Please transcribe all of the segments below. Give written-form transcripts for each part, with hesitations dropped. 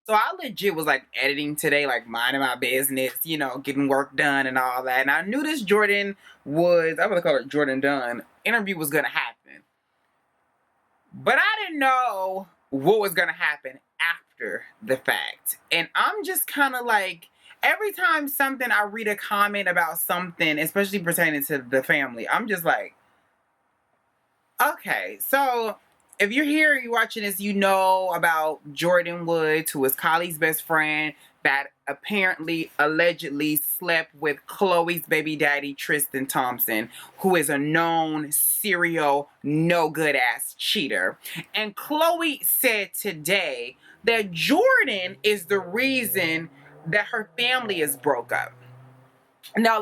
So I legit was like editing today, like minding my business, you know, getting work done and all that. And I knew this I'm gonna call it Jordyn Dunn interview was gonna happen. But I didn't know what was gonna happen after the fact. And I'm just kind of like, every time I read a comment about something, especially pertaining to the family, I'm just like, okay, so if you're here, you're watching this, you know about Jordyn Woods, who is Kylie's best friend, that apparently, allegedly slept with Khloe's baby daddy, Tristan Thompson, who is a known serial no-good-ass cheater. And Khloe said today that Jordyn is the reason that her family is broke up. Now,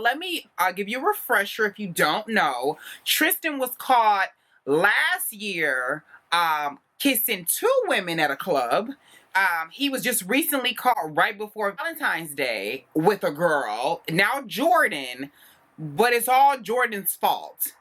I'll give you a refresher if you don't know. Tristan was caught last year kissing two women at a club. He was just recently caught right before Valentine's Day with a girl. Now Jordyn, but it's all Jordyn's fault.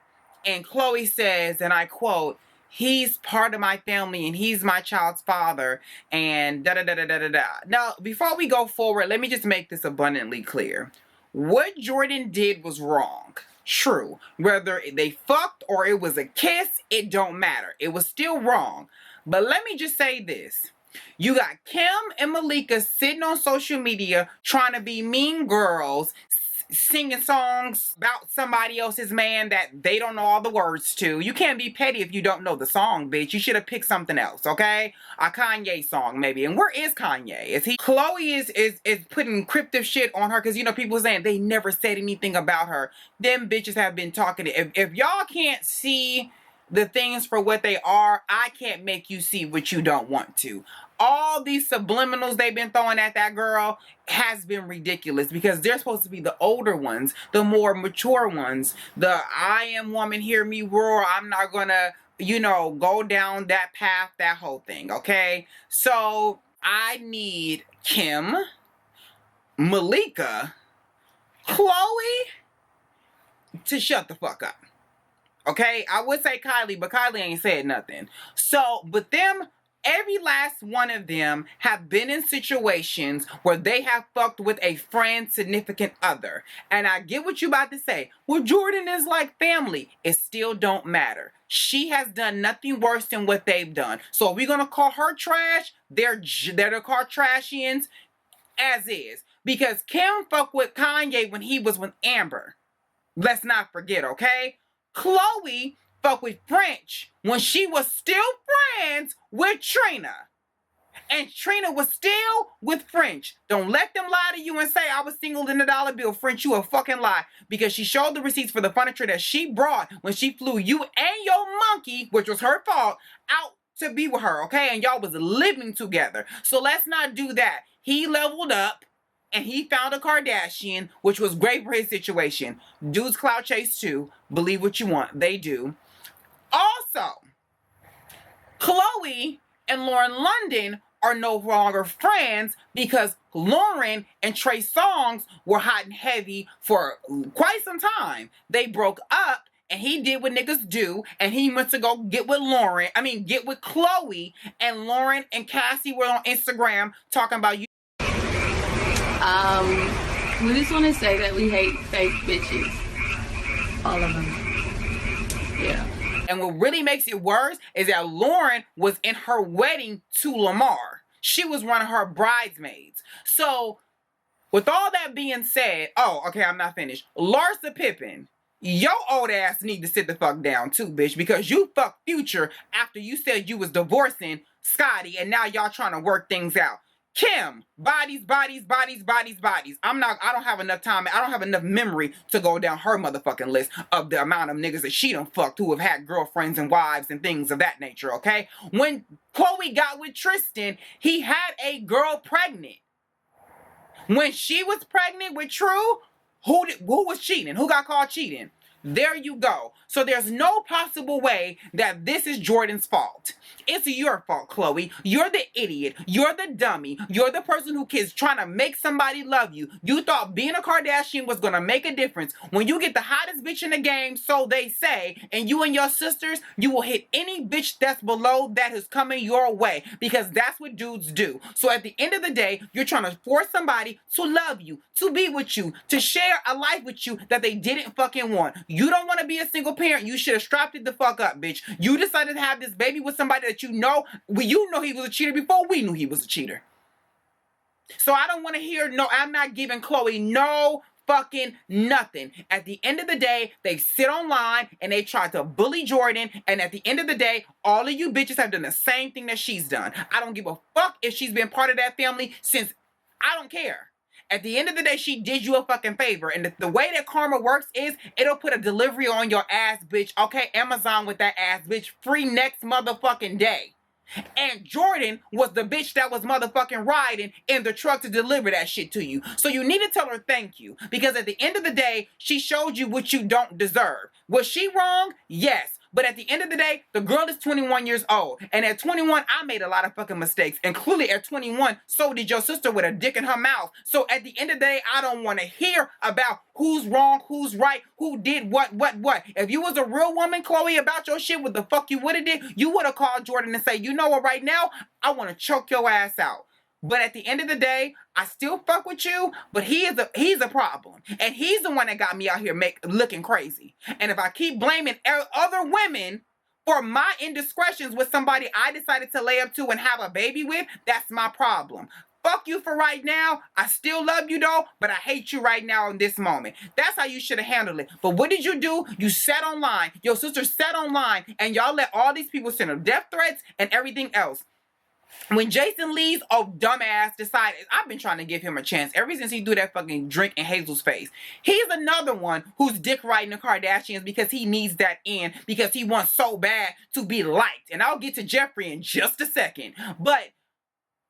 And Khloe says, and I quote, "He's part of my family and he's my child's father," and da-da-da-da-da-da. Now, before we go forward, let me just make this abundantly clear. What Jordyn did was wrong. True. Whether they fucked or it was a kiss, it don't matter. It was still wrong. But let me just say this. You got Kim and Malika sitting on social media trying to be mean girls, singing songs about somebody else's man that they don't know all the words to. You can't be petty if you don't know the song, bitch. You should have picked something else, okay? A Kanye song, maybe. And where is Kanye? Khloe is putting cryptic shit on her because, you know, people saying they never said anything about her. Them bitches have been talking. If y'all can't see the things for what they are, I can't make you see what you don't want to. All these subliminals they've been throwing at that girl has been ridiculous because they're supposed to be the older ones, the more mature ones. The "I am woman, hear me roar, I'm not gonna, you know, go down that path," that whole thing, okay? So I need Kim, Malika, Khloe to shut the fuck up. Okay? I would say Kylie, but Kylie ain't said nothing. So, but them, every last one of them have been in situations where they have fucked with a friend, significant other. And I get what you about to say. Well, Jordyn is like family. It still don't matter. She has done nothing worse than what they've done. So are we going to call her trash? They're the Kardashians as is. Because Kim fucked with Kanye when he was with Amber. Let's not forget, okay? Khloe fucked with French when she was still friends with Trina. And Trina was still with French. Don't let them lie to you and say I was single in the dollar bill. French, you a fucking lie. Because she showed the receipts for the furniture that she brought when she flew you and your monkey, which was her fault, out to be with her, okay? And y'all was living together. So let's not do that. He leveled up. And he found a Kardashian, which was great for his situation. Dudes clout chase too. Believe what you want. They do. Also, Khloe and Lauren London are no longer friends because Lauren and Trey Songz were hot and heavy for quite some time. They broke up and he did what niggas do and he went to go get with Khloe, and Lauren and Cassie were on Instagram talking about you. We just want to say that we hate fake bitches. All of them. Yeah. And what really makes it worse is that Lauren was in her wedding to Lamar. She was one of her bridesmaids. So, with all that being said, I'm not finished. Larsa Pippen, your old ass need to sit the fuck down too, bitch, because you fucked Future after you said you was divorcing Scotty and now y'all trying to work things out. Kim, bodies. I don't have enough time. I don't have enough memory to go down her motherfucking list of the amount of niggas that she done fucked who have had girlfriends and wives and things of that nature, okay? When Khloe got with Tristan, he had a girl pregnant. When she was pregnant with True, who was cheating? Who got caught cheating? There you go. So there's no possible way that this is Jordyn's fault. It's your fault, Khloe. You're the idiot. You're the dummy. You're the person who is trying to make somebody love you. You thought being a Kardashian was going to make a difference. When you get the hottest bitch in the game, so they say, and you and your sisters, you will hit any bitch that's below that is coming your way, because that's what dudes do. So at the end of the day, you're trying to force somebody to love you, to be with you, to share a life with you that they didn't fucking want. You don't want to be a single parent. You should have strapped it the fuck up, bitch. You decided to have this baby with somebody that you know he was a cheater before we knew he was a cheater. So I don't want to hear, no, I'm not giving Khloe no fucking nothing. At the end of the day, they sit online and they try to bully Jordyn, and at the end of the day, all of you bitches have done the same thing that she's done. I don't give a fuck if she's been part of that family since, I don't care. At the end of the day, she did you a fucking favor. And the way that karma works is it'll put a delivery on your ass, bitch. Okay, Amazon with that ass, bitch. Free next motherfucking day. And Jordyn was the bitch that was motherfucking riding in the truck to deliver that shit to you. So you need to tell her thank you. Because at the end of the day, she showed you what you don't deserve. Was she wrong? Yes. But at the end of the day, the girl is 21 years old. And at 21, I made a lot of fucking mistakes. And clearly at 21, so did your sister with a dick in her mouth. So at the end of the day, I don't want to hear about who's wrong, who's right, who did what. If you was a real woman, Khloe, about your shit, what the fuck you would have did? You would have called Jordyn and say, you know what, right now, I want to choke your ass out. But at the end of the day, I still fuck with you, but he's a problem. And he's the one that got me out here looking crazy. And if I keep blaming other women for my indiscretions with somebody I decided to lay up to and have a baby with, that's my problem. Fuck you for right now. I still love you though, but I hate you right now in this moment. That's how you should have handled it. But what did you do? You sat online. Your sister sat online and y'all let all these people send her death threats and everything else. When Jason Lee's dumbass decided, I've been trying to give him a chance ever since he threw that fucking drink in Hazel's face. He's another one who's dick riding the Kardashians because he needs that in, because he wants so bad to be liked. And I'll get to Jeffree in just a second. But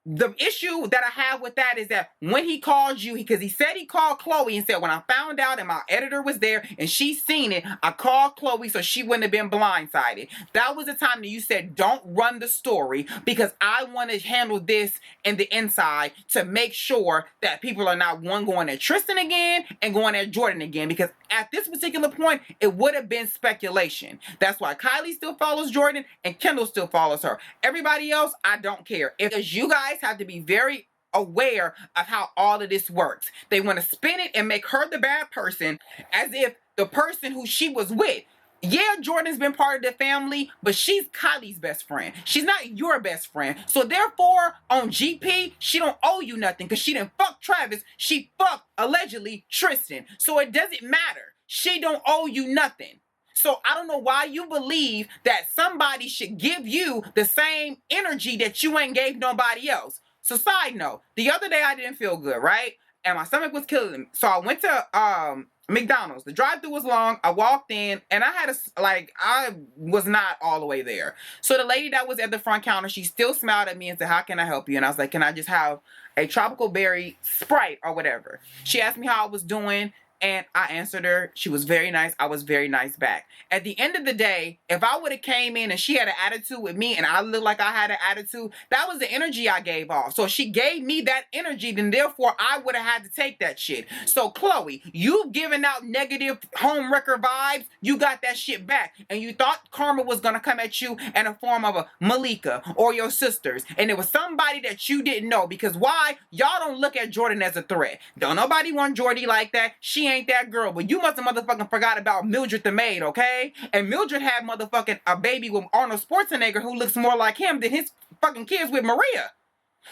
the issue that I have with that is that when he called you, because he said he called Khloe and said, when I found out and my editor was there and she seen it, I called Khloe so she wouldn't have been blindsided. That was the time that you said, don't run the story because I want to handle this in the inside to make sure that people are not going at Tristan again and going at Jordyn again, because at this particular point, it would have been speculation. That's why Kylie still follows Jordyn and Kendall still follows her. Everybody else, I don't care. Because you guys have to be very aware of how all of this works. They want to spin it and make her the bad person as if the person who she was with. Yeah, Jordyn's been part of the family, but she's Kylie's best friend. She's not your best friend. So therefore, on GP, she don't owe you nothing because she didn't fuck Travis. She fucked, allegedly, Tristan. So it doesn't matter. She don't owe you nothing. So I don't know why you believe that somebody should give you the same energy that you ain't gave nobody else. So side note, the other day I didn't feel good, right? And my stomach was killing me. So I went to McDonald's. The drive-thru was long. I walked in and I was not all the way there. So the lady that was at the front counter, she still smiled at me and said, how can I help you? And I was like, can I just have a tropical berry Sprite or whatever? She asked me how I was doing. And I answered her. She was very nice. I was very nice back. At the end of the day, if I would have came in and she had an attitude with me and I looked like I had an attitude, that was the energy I gave off. So if she gave me that energy, then therefore I would have had to take that shit. So Khloe, you giving out negative homewrecker vibes, you got that shit back. And you thought karma was going to come at you in the form of a Malika or your sisters. And it was somebody that you didn't know. Because why? Y'all don't look at Jordyn as a threat. Don't nobody want Jordyn like that. She ain't that girl, but you must have motherfucking forgot about Mildred the maid, okay? And Mildred had motherfucking a baby with Arnold Schwarzenegger who looks more like him than his fucking kids with Maria.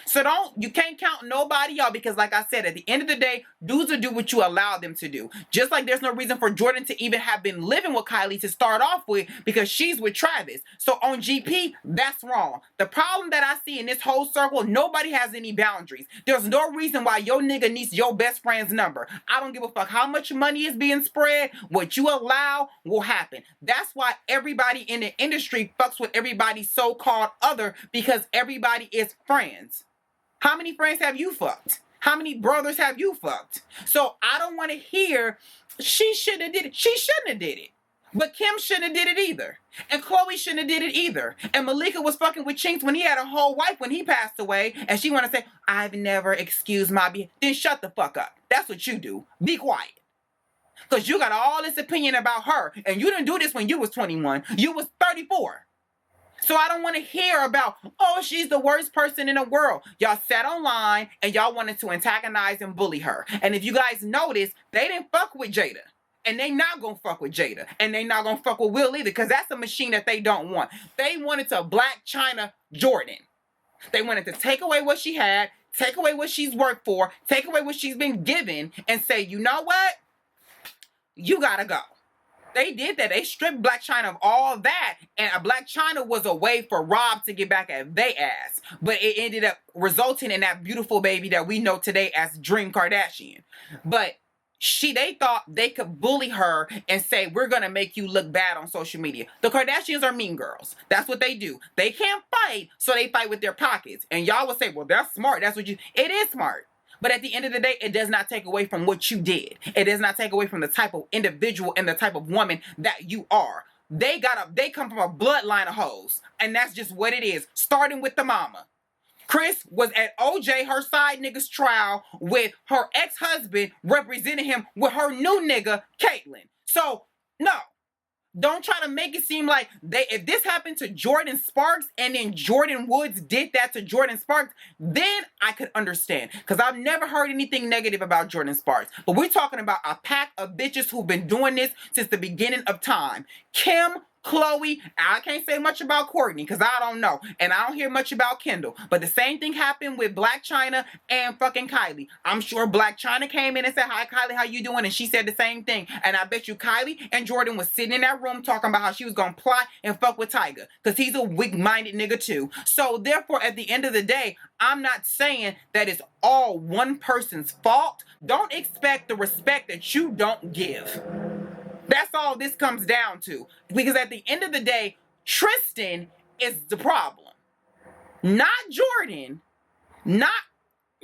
So you can't count nobody out because like I said, at the end of the day, dudes will do what you allow them to do. Just like there's no reason for Jordyn to even have been living with Kylie to start off with because she's with Travis. So on GP, that's wrong. The problem that I see in this whole circle, nobody has any boundaries. There's no reason why your nigga needs your best friend's number. I don't give a fuck how much money is being spread. What you allow will happen. That's why everybody in the industry fucks with everybody's so-called other because everybody is friends. How many friends have you fucked? How many brothers have you fucked? So I don't want to hear she should have did it. She shouldn't have did it. But Kim shouldn't have did it either. And Khloe shouldn't have did it either. And Malika was fucking with Chinks when he had a whole wife when he passed away. And she want to say, I've never excused my behavior. Then shut the fuck up. That's what you do. Be quiet. Because you got all this opinion about her. And you didn't do this when you was 21. You was 34. So I don't want to hear about, oh, she's the worst person in the world. Y'all sat online and y'all wanted to antagonize and bully her. And if you guys notice, they didn't fuck with Jada. And they not going to fuck with Jada. And they not going to fuck with Will either. Because that's a machine that they don't want. They wanted to Black China Jordyn. They wanted to take away what she had. Take away what she's worked for. Take away what she's been given. And say, you know what? You got to go. They did that. They stripped Black China of all that. And a Black China was a way for Rob to get back at they ass. But it ended up resulting in that beautiful baby that we know today as Dream Kardashian. But they thought they could bully her and say, we're going to make you look bad on social media. The Kardashians are mean girls. That's what they do. They can't fight, so they fight with their pockets. And y'all will say, well, that's smart. That's what it is smart. But at the end of the day, it does not take away from what you did. It does not take away from the type of individual and the type of woman that you are. They come from a bloodline of hoes. And that's just what it is. Starting with the mama. Chris was at OJ, her side nigga's trial, with her ex-husband representing him with her new nigga, Caitlyn. So, no. Don't try to make it seem like if this happened to Jordyn Sparks and then Jordyn Woods did that to Jordyn Sparks, then I could understand. Because I've never heard anything negative about Jordyn Sparks. But we're talking about a pack of bitches who've been doing this since the beginning of time. Kim, Khloe, I can't say much about Courtney because I don't know. And I don't hear much about Kendall. But the same thing happened with Black China and fucking Kylie. I'm sure Black China came in and said, hi, Kylie, how you doing? And she said the same thing. And I bet you Kylie and Jordyn was sitting in that room talking about how she was going to plot and fuck with Tyga. Because he's a weak-minded nigga too. So therefore, at the end of the day, I'm not saying that it's all one person's fault. Don't expect the respect that you don't give. That's all this comes down to. Because at the end of the day, Tristan is the problem. Not Jordyn. Not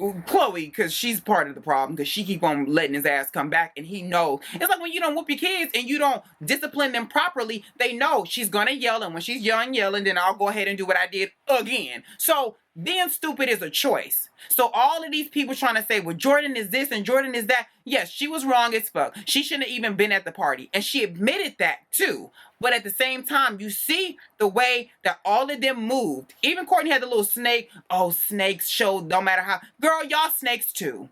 Khloe, because she's part of the problem. Because she keep on letting his ass come back. And he knows. It's like when you don't whoop your kids and you don't discipline them properly. They know she's going to yell. And when she's yelling, then I'll go ahead and do what I did again. So being stupid is a choice. So all of these people trying to say, well, Jordyn is this and Jordyn is that. Yes, she was wrong as fuck. She shouldn't have even been at the party. And she admitted that too. But at the same time, you see the way that all of them moved. Even Courtney had the little snake. Oh, snakes show no matter how. Girl, y'all snakes too.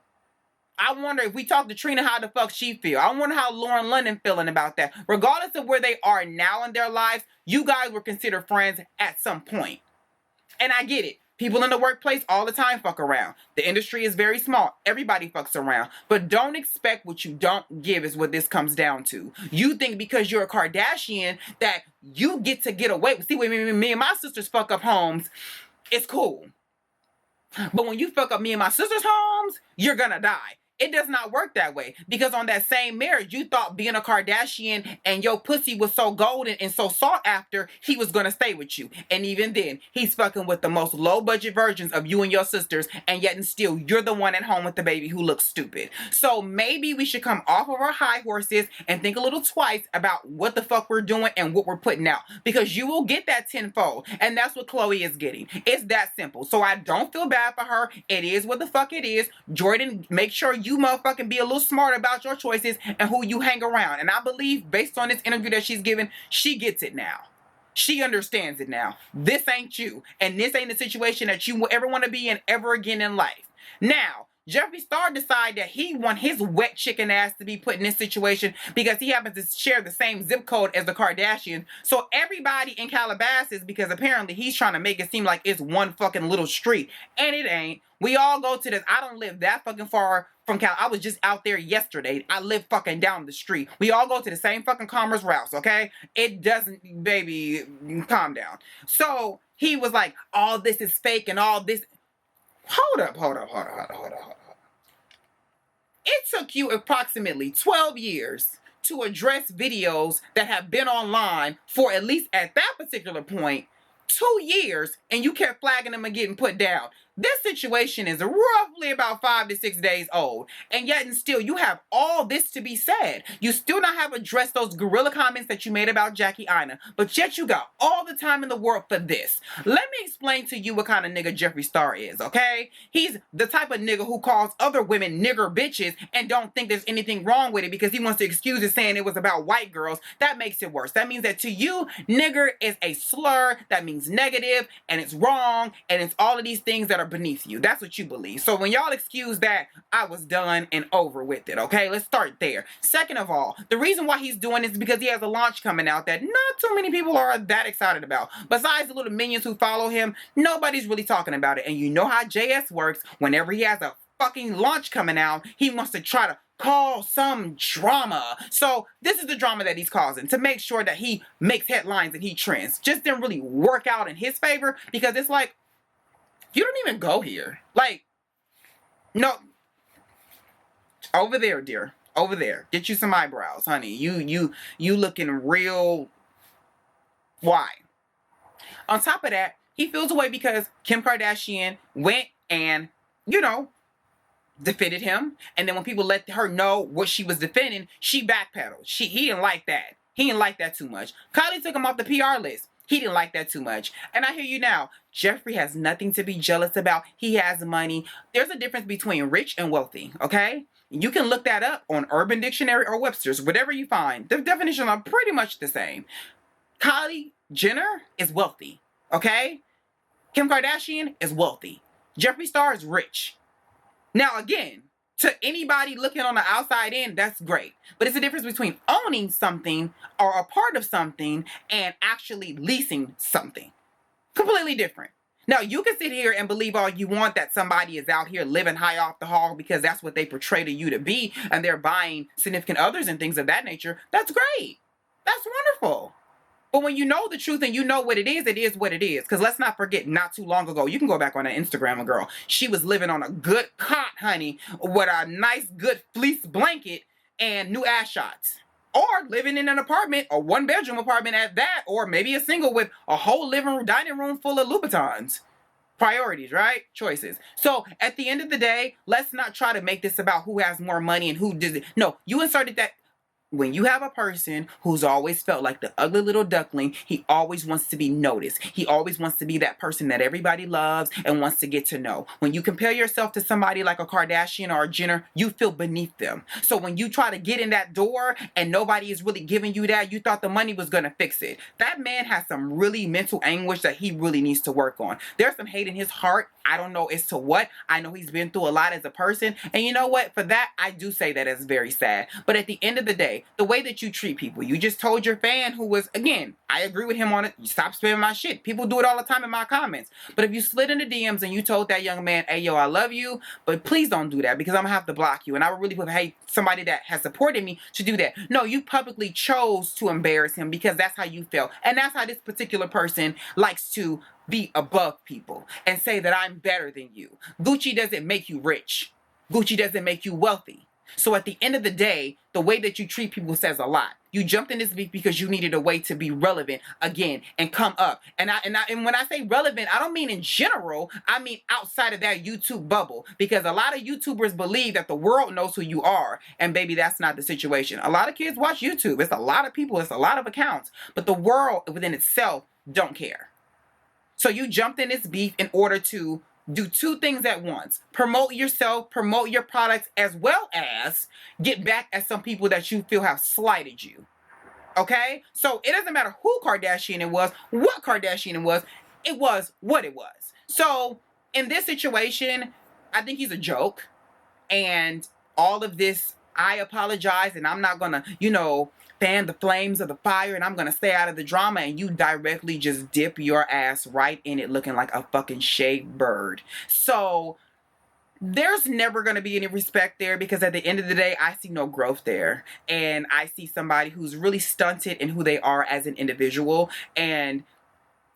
I wonder if we talk to Trina how the fuck she feel. I wonder how Lauren London feeling about that. Regardless of where they are now in their lives, you guys were considered friends at some point. And I get it. People in the workplace all the time fuck around. The industry is very small. Everybody fucks around. But don't expect what you don't give is what this comes down to. You think because you're a Kardashian that you get to get away with. See, when me and my sisters fuck up homes, it's cool. But when you fuck up me and my sister's homes, you're gonna die. It does not work that way. Because on that same marriage, you thought being a Kardashian and your pussy was so golden and so sought after, he was going to stay with you. And even then, he's fucking with the most low-budget versions of you and your sisters, and yet and still, you're the one at home with the baby who looks stupid. So maybe we should come off of our high horses and think a little twice about what the fuck we're doing and what we're putting out. Because you will get that tenfold. And that's what Khloe is getting. It's that simple. So I don't feel bad for her. It is what the fuck it is. Jordyn, make sure you motherfucking be a little smart about your choices and who you hang around. And I believe based on this interview that she's given, she gets it now. She understands it now. This ain't you. And this ain't the situation that you will ever want to be in ever again in life. Now, Jeffree Star decided that he want his wet chicken ass to be put in this situation because he happens to share the same zip code as the Kardashians. So everybody in Calabasas, because apparently he's trying to make it seem like it's one fucking little street. And it ain't. We all go to this. I don't live that fucking far from Cal. I was just out there yesterday. I live fucking down the street. We all go to the same fucking commerce routes, okay? It doesn't, baby, calm down. So he was like, all this is fake and all this. Hold up. It took you approximately 12 years to address videos that have been online for at least at that particular point 2 years, and you kept flagging them and getting put down. This situation is roughly about 5 to 6 days old, and yet and still you have all this to be said. You still not have addressed those guerrilla comments that you made about Jackie Aina, but yet you got all the time in the world for this. Let me explain to you what kind of nigga Jeffree Star is, okay? He's the type of nigga who calls other women nigger bitches and don't think there's anything wrong with it because he wants to excuse it saying it was about white girls. That makes it worse. That means that to you, nigger is a slur that means negative, and it's wrong, and it's all of these things that are beneath you. That's what you believe. So when y'all excuse that, I was done and over with it, okay? Let's start there. Second of all, the reason why he's doing this is because he has a launch coming out that not too many people are that excited about. Besides the little minions who follow him, nobody's really talking about it. And you know how JS works. Whenever he has a fucking launch coming out, he wants to try to call some drama. So this is the drama that he's causing to make sure that he makes headlines and he trends. Just didn't really work out in his favor because it's like, you don't even go here. Like, no. Over there, dear. Over there. Get you some eyebrows, honey. You looking real. Why? On top of that, he feels away because Kim Kardashian went and, you know, defended him. And then when people let her know what she was defending, she backpedaled. He didn't like that. He didn't like that too much. Kylie took him off the PR list. He didn't like that too much. And I hear you now. Jeffree has nothing to be jealous about. He has money. There's a difference between rich and wealthy, okay? You can look that up on Urban Dictionary or Webster's, whatever you find. The definitions are pretty much the same. Kylie Jenner is wealthy, okay? Kim Kardashian is wealthy. Jeffree Star is rich. Now, again, to anybody looking on the outside in, that's great. But it's a difference between owning something or a part of something and actually leasing something. Completely different. Now, you can sit here and believe all you want that somebody is out here living high off the hog because that's what they portray to you to be, and they're buying significant others and things of that nature. That's great. That's wonderful. But when you know the truth and you know what it is what it is. Because let's not forget, not too long ago, you can go back on that Instagram, girl. She was living on a good cot, honey, with a nice, good fleece blanket and new ass shots. Or living in an apartment, a one-bedroom apartment at that, or maybe a single with a whole living room, dining room full of Louboutins. Priorities, right? Choices. So at the end of the day, let's not try to make this about who has more money and who does it. No, you inserted that. When you have a person who's always felt like the ugly little duckling, he always wants to be noticed. He always wants to be that person that everybody loves and wants to get to know. When you compare yourself to somebody like a Kardashian or a Jenner, you feel beneath them. So when you try to get in that door and nobody is really giving you that, you thought the money was going to fix it. That man has some really mental anguish that he really needs to work on. There's some hate in his heart. I don't know as to what. I know he's been through a lot as a person. And you know what? For that, I do say that it's very sad. But at the end of the day, the way that you treat people, you just told your fan who was, again, I agree with him on it. You stop spamming my shit. People do it all the time in my comments. But if you slid in the DMs and you told that young man, hey, yo, I love you, but please don't do that because I'm going to have to block you. And I would really put, hey, somebody that has supported me to do that. No, you publicly chose to embarrass him because that's how you felt. And that's how this particular person likes to be above people and say that I'm better than you. Gucci doesn't make you rich. Gucci doesn't make you wealthy. So at the end of the day, the way that you treat people says a lot. You jumped in this beef because you needed a way to be relevant again and come up. And when I say relevant, I don't mean in general. I mean outside of that YouTube bubble. Because a lot of YouTubers believe that the world knows who you are. And baby, that's not the situation. A lot of kids watch YouTube. It's a lot of people. It's a lot of accounts. But the world within itself don't care. So you jumped in this beef in order to do two things at once. Promote yourself, promote your products, as well as get back at some people that you feel have slighted you. Okay? So it doesn't matter who Kardashian it was, what Kardashian it was what it was. So in this situation, I think he's a joke. And all of this, I apologize, and I'm not gonna, fan the flames of the fire, and I'm gonna stay out of the drama, and you directly just dip your ass right in it looking like a fucking shaved bird. So there's never gonna be any respect there because at the end of the day, I see no growth there. And I see somebody who's really stunted in who they are as an individual. And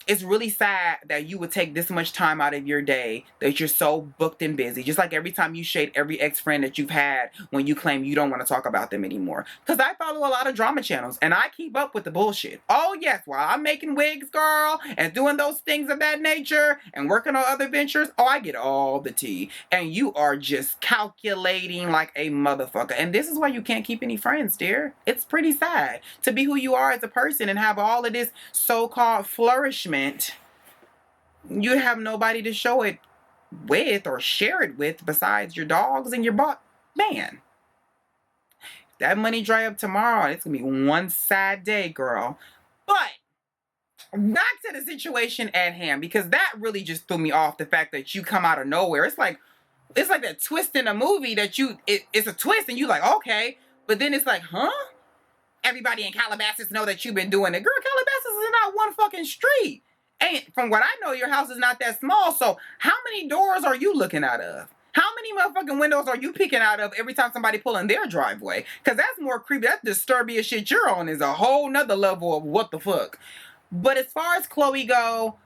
it's really sad that you would take this much time out of your day, that you're so booked and busy. Just like every time you shade every ex-friend that you've had when you claim you don't want to talk about them anymore. Because I follow a lot of drama channels and I keep up with the bullshit. Oh yes, while I'm making wigs, girl, and doing those things of that nature and working on other ventures, oh, I get all the tea. And you are just calculating like a motherfucker. And this is why you can't keep any friends, dear. It's pretty sad to be who you are as a person and have all of this so-called flourishment. You have nobody to show it with or share it with besides your dogs and your man. That money dry up tomorrow, it's gonna be one sad day, girl. But back to the situation at hand, because that really just threw me off, the fact that you come out of nowhere. It's like that twist in a movie that it's a twist and you like, okay, but then it's like, huh? Everybody in Calabasas know that you've been doing it. Girl, Calabasas is not one fucking street. And from what I know, your house is not that small. So how many doors are you looking out of? How many motherfucking windows are you peeking out of every time somebody pull in their driveway? Because that's more creepy. That disturbing shit you're on is a whole nother level of what the fuck. But as far as Khloe go,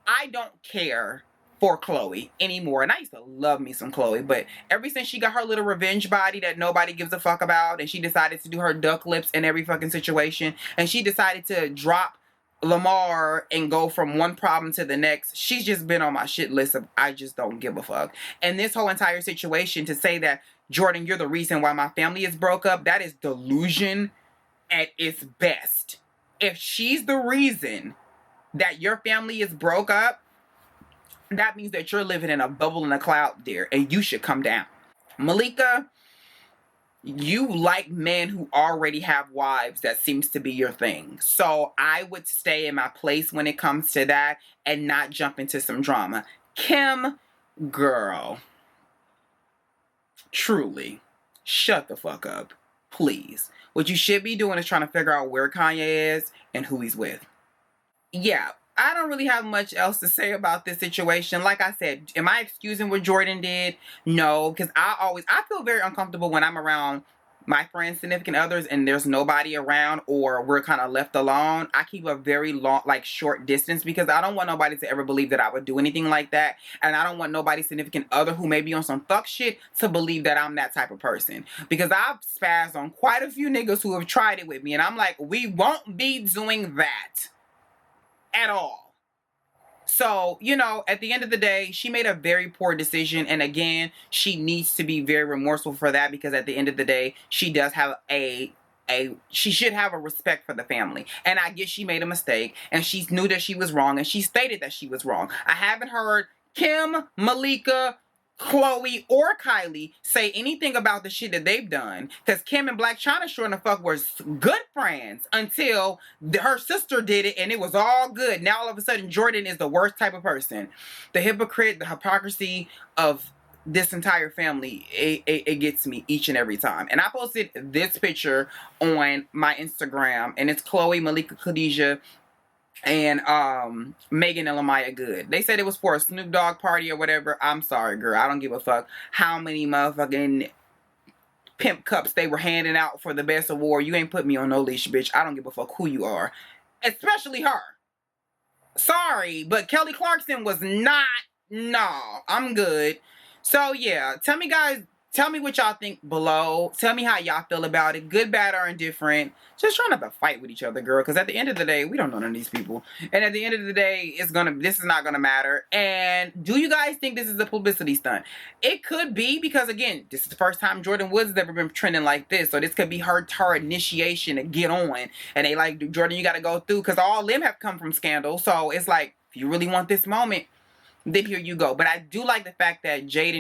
I don't care for Khloe anymore. And I used to love me some Khloe, but ever since she got her little revenge body that nobody gives a fuck about, and she decided to do her duck lips in every fucking situation, and she decided to drop Lamar and go from one problem to the next, she's just been on my shit list of I just don't give a fuck. And this whole entire situation, to say that, Jordyn, you're the reason why my family is broke up, that is delusion at its best. If she's the reason that your family is broke up, that means that you're living in a bubble in a cloud, dear, and you should come down. Malika, you like men who already have wives. That seems to be your thing. So I would stay in my place when it comes to that and not jump into some drama. Kim, girl, truly, shut the fuck up, please. What you should be doing is trying to figure out where Kanye is and who he's with. Yeah. I don't really have much else to say about this situation. Like I said, am I excusing what Jordyn did? No, because I feel very uncomfortable when I'm around my friends, significant others, and there's nobody around or we're kind of left alone. I keep a very long, short distance, because I don't want nobody to ever believe that I would do anything like that. And I don't want nobody's significant other who may be on some fuck shit to believe that I'm that type of person. Because I've spazzed on quite a few niggas who have tried it with me. And I'm like, we won't be doing that at all. So, at the end of the day, she made a very poor decision. And again, she needs to be very remorseful for that, because at the end of the day, she does have she should have a respect for the family. And I guess she made a mistake and she knew that she was wrong and she stated that she was wrong. I haven't heard Kim, Malika, Khloe, or Kylie say anything about the shit that they've done, because Kim and Blac Chyna sure in the fuck were good friends until her sister did it and it was all good. Now all of a sudden Jordyn is the worst type of person. The hypocrisy of this entire family, it gets me each and every time. And I posted this picture on my Instagram, and it's Khloe, Malika, Khadijah, and Megan and Lamaya Good. They said it was for a Snoop Dogg party or whatever. I'm sorry, girl. I don't give a fuck how many motherfucking pimp cups they were handing out for the best award. You ain't put me on no leash, bitch. I don't give a fuck who you are. Especially her. Sorry, but Kelly Clarkson was not. No, I'm good. So yeah, tell me what y'all think below. Tell me how y'all feel about it. Good, bad, or indifferent. Just try not to fight with each other, girl. Because at the end of the day, we don't know none of these people. And at the end of the day, this is not gonna matter. And do you guys think this is a publicity stunt? It could be, because again, this is the first time Jordyn Woods has ever been trending like this. So this could be her initiation to get on. And they like, Jordyn, you gotta go through, because all them have come from scandal. So it's like, if you really want this moment, then here you go. But I do like the fact that Jada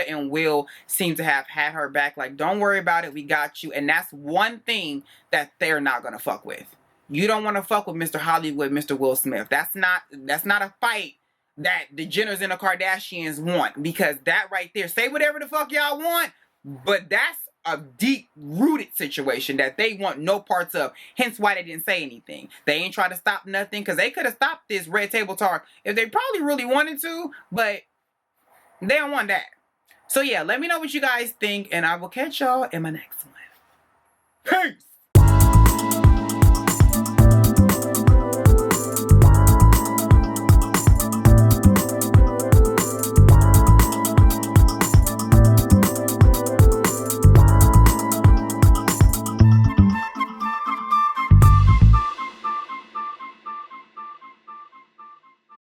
and Will seem to have had her back. Like, don't worry about it. We got you. And that's one thing that they're not going to fuck with. You don't want to fuck with Mr. Hollywood, Mr. Will Smith. That's not a fight that the Jenners and the Kardashians want. Because that right there, say whatever the fuck y'all want, but that's a deep-rooted situation that they want no parts of. Hence why they didn't say anything. They ain't trying to stop nothing, because they could have stopped this red table talk if they probably really wanted to, but they don't want that. So yeah, let me know what you guys think, and I will catch y'all in my next one. Peace!